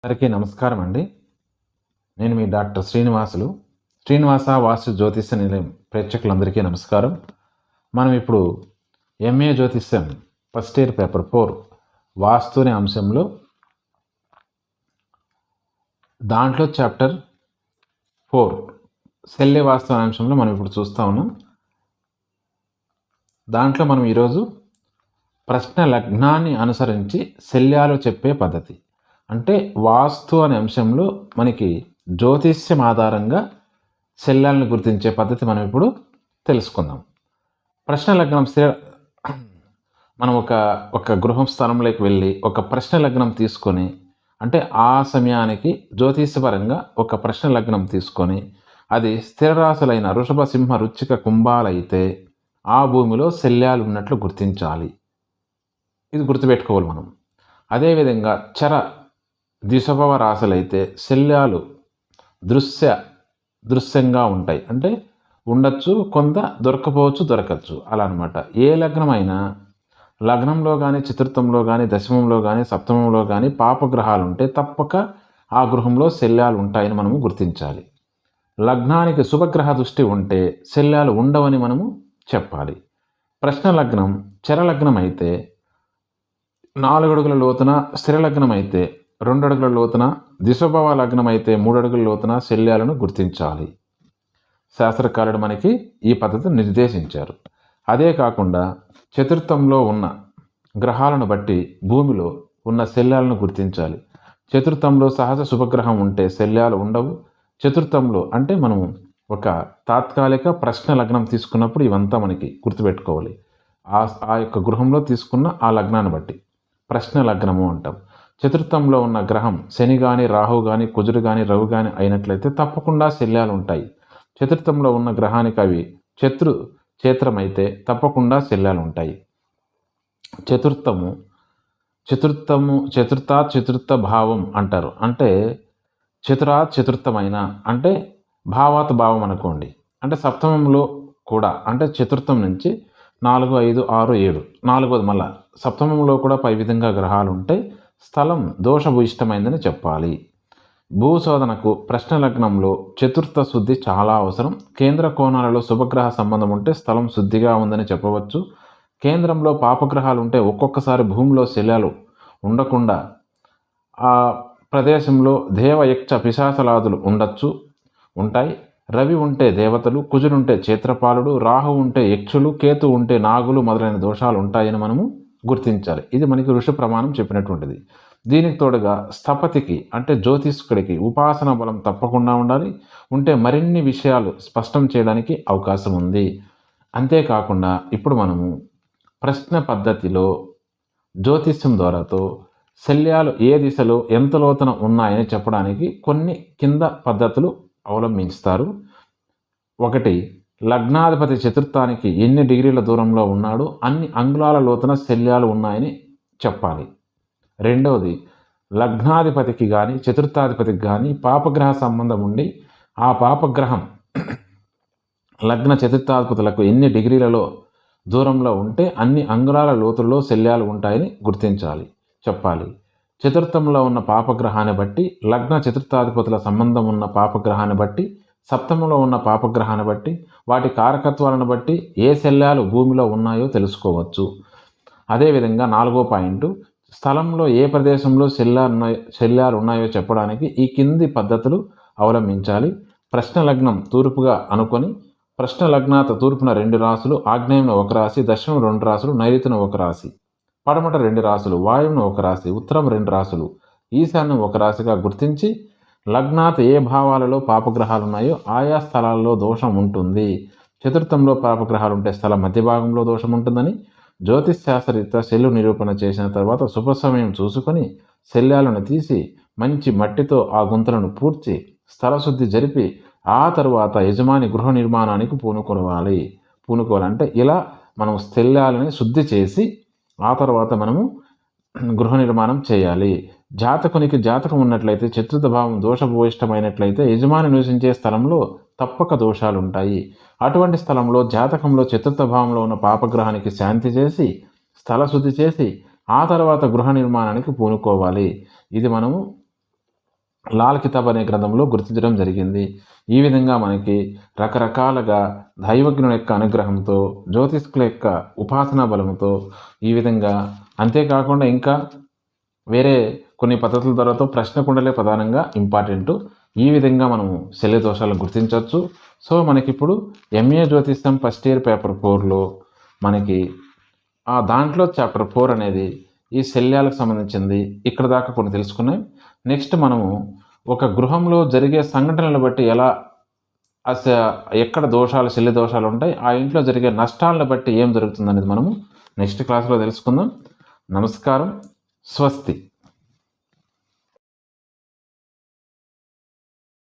అందరికీ నమస్కారం అండి. నేను మీ డాక్టర్ శ్రీనివాస వాస్తు జ్యోతిష్య నిలయం ప్రేక్షకులందరికీ నమస్కారం. మనం ఇప్పుడు ఎంఏ జ్యోతిష్యం ఫస్ట్ ఇయర్ పేపర్ 4 వాస్తు అనే అంశంలో దాంట్లో చాప్టర్ 4 శల్య వాస్తు అనే అంశంలో మనం ఇప్పుడు చూస్తూ ఉన్నాం. దాంట్లో మనం ఈరోజు ప్రశ్న లగ్నాన్ని అనుసరించి శల్యాలు చెప్పే పద్ధతి, అంటే వాస్తు అనే అంశంలో మనకి జ్యోతిష్యం ఆధారంగా శల్యాలను గుర్తించే పద్ధతి మనం ఇప్పుడు తెలుసుకుందాం. ప్రశ్న లగ్నం మనం ఒక గృహం స్థలంలోకి వెళ్ళి ఒక ప్రశ్న లగ్నం తీసుకొని, అంటే ఆ సమయానికి జ్యోతిష్యపరంగా ఒక ప్రశ్న లగ్నం తీసుకొని అది స్థిర రాశులైన వృషభ, సింహ, వృశ్చిక, కుంభాలైతే ఆ భూమిలో శల్యాలు ఉన్నట్లు గుర్తించాలి. ఇది గుర్తుపెట్టుకోవాలి మనం. అదేవిధంగా చర దిశభవ రాశులైతే శల్యాలు దృశ్యంగా ఉంటాయి, అంటే ఉండొచ్చు, కొంత దొరకచ్చు అలా అనమాట. ఏ లగ్నమైనా లగ్నంలో కానీ, చతుర్థంలో కానీ, దశమంలో కానీ, సప్తమంలో కానీ పాపగ్రహాలు ఉంటే తప్పక ఆ గృహంలో శల్యాలు ఉంటాయని మనము గుర్తించాలి. లగ్నానికి శుభగ్రహ దృష్టి ఉంటే శల్యాలు ఉండవని మనము చెప్పాలి. ప్రశ్న లగ్నం చరలగ్నం అయితే 4 అడుగుల లోతున, స్థిర లగ్నం అయితే 2 అడుగుల లోతున, దిశభవ లగ్నం అయితే 3 అడుగుల లోతున శల్యాలను గుర్తించాలి. శాస్త్రకారుడు మనకి ఈ పద్ధతిని నిర్దేశించారు. అదే కాకుండా చతుర్థంలో ఉన్న గ్రహాలను బట్టి భూమిలో ఉన్న శల్యాలను గుర్తించాలి. చతుర్థంలో సహజ శుభగ్రహం ఉంటే శల్యాలు ఉండవు. చతుర్థంలో అంటే మనము ఒక తాత్కాలిక ప్రశ్న లగ్నం తీసుకున్నప్పుడు ఇవంతా మనకి గుర్తుపెట్టుకోవాలి. ఆ యొక్క గృహంలో తీసుకున్న ఆ లగ్నాన్ని బట్టి ప్రశ్న లగ్నము అంటాం. చతుర్థంలో ఉన్న గ్రహం శని కానీ, రాహు కానీ, కుజుడు కానీ, రవి కానీ అయినట్లయితే తప్పకుండా శల్యాలు ఉంటాయి. చతుర్థంలో ఉన్న గ్రహానికి అవి క్షేత్రమైతే తప్పకుండా శల్యాలు ఉంటాయి. చతుర్థ భావం అంటారు, అంటే చతుర్థమైన అంటే భావాత్ భావం అనుకోండి. అంటే సప్తమంలో కూడా, అంటే చతుర్థం నుంచి 4, 5, 6, 7 4వది మళ్ళా సప్తమంలో కూడా పై విధంగా గ్రహాలు ఉంటాయి. స్థలం దోషభూయిష్టమైందని చెప్పాలి. భూశోధనకు ప్రశ్న లగ్నంలో చతుర్థ శుద్ధి చాలా అవసరం. కేంద్ర కోణాలలో శుభగ్రహ సంబంధం ఉంటే స్థలం శుద్ధిగా ఉందని చెప్పవచ్చు. కేంద్రంలో పాపగ్రహాలు ఉంటే ఒక్కొక్కసారి భూమిలో శల్యాలు ఉండకుండా ఆ ప్రదేశంలో దేవయక్ష పిశాచలాదులు ఉంటాయి. రవి ఉంటే దేవతలు, కుజుడుంటే క్షేత్రపాలుడు, రాహు ఉంటే యక్షులు, కేతు ఉంటే నాగులు మొదలైన దోషాలు ఉంటాయని మనము గుర్తించాలి. ఇది మనకి ఋషి ప్రమాణం చెప్పినటువంటిది. దీనికి తోడుగా స్థపతికి అంటే జ్యోతిష్కుడికి ఉపాసన బలం తప్పకుండా ఉండాలి. ఉంటే మరిన్ని విషయాలు స్పష్టం చేయడానికి అవకాశం ఉంది. అంతేకాకుండా ఇప్పుడు మనము ప్రశ్న పద్ధతిలో జ్యోతిష్యం ద్వారాతో శల్యాలు ఏ దిశలో ఎంత లోతున ఉన్నాయని చెప్పడానికి కొన్ని కింద పద్ధతులు అవలంబిస్తారు. 1. లగ్నాధిపతి చతుర్థానికి ఎన్ని డిగ్రీల దూరంలో ఉన్నాడో అన్ని అంగుళాల లోతున శల్యాలు ఉన్నాయని చెప్పాలి. 2. లగ్నాధిపతికి కానీ చతుర్థాధిపతికి కానీ పాపగ్రహ సంబంధం ఉండి ఆ పాపగ్రహం లగ్న చతుర్థాధిపతులకు ఎన్ని డిగ్రీలలో దూరంలో ఉంటే అన్ని అంగుళాల లోతుల్లో శల్యాలు ఉంటాయని చెప్పాలి. చతుర్థంలో ఉన్న పాపగ్రహాన్ని బట్టి, లగ్న చతుర్థాధిపతుల సంబంధం ఉన్న పాపగ్రహాన్ని బట్టి, సప్తమంలో ఉన్న పాపగ్రహాన్ని బట్టి, వాటి కారకత్వాలను బట్టి ఏ శల్యాలు భూమిలో ఉన్నాయో తెలుసుకోవచ్చు. అదేవిధంగా 4వ పాయింట్, స్థలంలో ఏ ప్రదేశంలో శల్యాలు ఉన్నాయో చెప్పడానికి ఈ కింది పద్ధతులు అవలంబించాలి. ప్రశ్న లగ్నం తూర్పుగా అనుకొని ప్రశ్న లగ్నాత తూర్పున 2 రాశులు, ఆగ్నేయంలో 1 రాశి, దక్షిణం 2 రాశులు, నైరుతిన 1 రాశి, పడమట 2 రాశులు, వాయువున 1 రాశి, ఉత్తరం 2 రాశులు, ఈశాన్యం 1 రాశిగా గుర్తించి లగ్నాత ఏ భావాలలో పాపగ్రహాలు ఉన్నాయో ఆయా స్థలాల్లో దోషం ఉంటుంది. చతుర్థంలో పాపగ్రహాలు ఉంటే స్థల మధ్య భాగంలో దోషం ఉంటుందని జ్యోతిష్ శాస్త్రరీత్యా శల్య నిరూపణ చేసిన తర్వాత శుభ సమయం చూసుకొని శల్యాలను తీసి మంచి మట్టితో ఆ గుంతలను పూడ్చి స్థలశుద్ధి జరిపి ఆ తరువాత యజమాని గృహ నిర్మాణానికి పూనుకోవాలి. అంటే ఇలా మనం శల్యాలని శుద్ధి చేసి ఆ తర్వాత మనము గృహ నిర్మాణం చేయాలి. జాతకం ఉన్నట్లయితే చతుర్థ భావం దోషభూయిష్టమైనట్లయితే యజమాని నివసించే స్థలంలో తప్పక దోషాలు ఉంటాయి. అటువంటి స్థలంలో జాతకంలో చతుర్థ భావంలో ఉన్న పాపగ్రహానికి శాంతి చేసి స్థల శుద్ధి చేసి ఆ తర్వాత గృహ నిర్మాణానికి పూనుకోవాలి. ఇది మనము లాల్ కితాబ్ అనే గ్రంథంలో గుర్తించడం జరిగింది. ఈ విధంగా మనకి రకరకాలుగా దైవజ్ఞుల యొక్క అనుగ్రహంతో, జ్యోతిష్కుల యొక్క ఉపాసనా బలంతో ఈ విధంగా, అంతేకాకుండా ఇంకా వేరే కొన్ని పద్ధతుల ద్వారా ప్రశ్న కుండలే ప్రధానంగా ఇంపార్టెంట్. ఈ విధంగా మనము శల్య దోషాలను గుర్తించవచ్చు. సో మనకిప్పుడు ఎంఏ జ్యోతిష్యం ఫస్ట్ ఇయర్ పేపర్ 4లో మనకి దాంట్లో చాప్టర్ 4 అనేది ఈ శల్యాలకు సంబంధించింది. ఇక్కడ దాకా కొన్ని తెలుసుకున్నాం. నెక్స్ట్ మనము ఒక గృహంలో జరిగే సంఘటనలు బట్టి ఎక్కడ దోషాలు, శల్య దోషాలు ఉంటాయి, ఆ ఇంట్లో జరిగే నష్టాలను బట్టి ఏం జరుగుతుంది అనేది మనము నెక్స్ట్ క్లాస్లో తెలుసుకుందాం. నమస్కారం. స్వస్తి.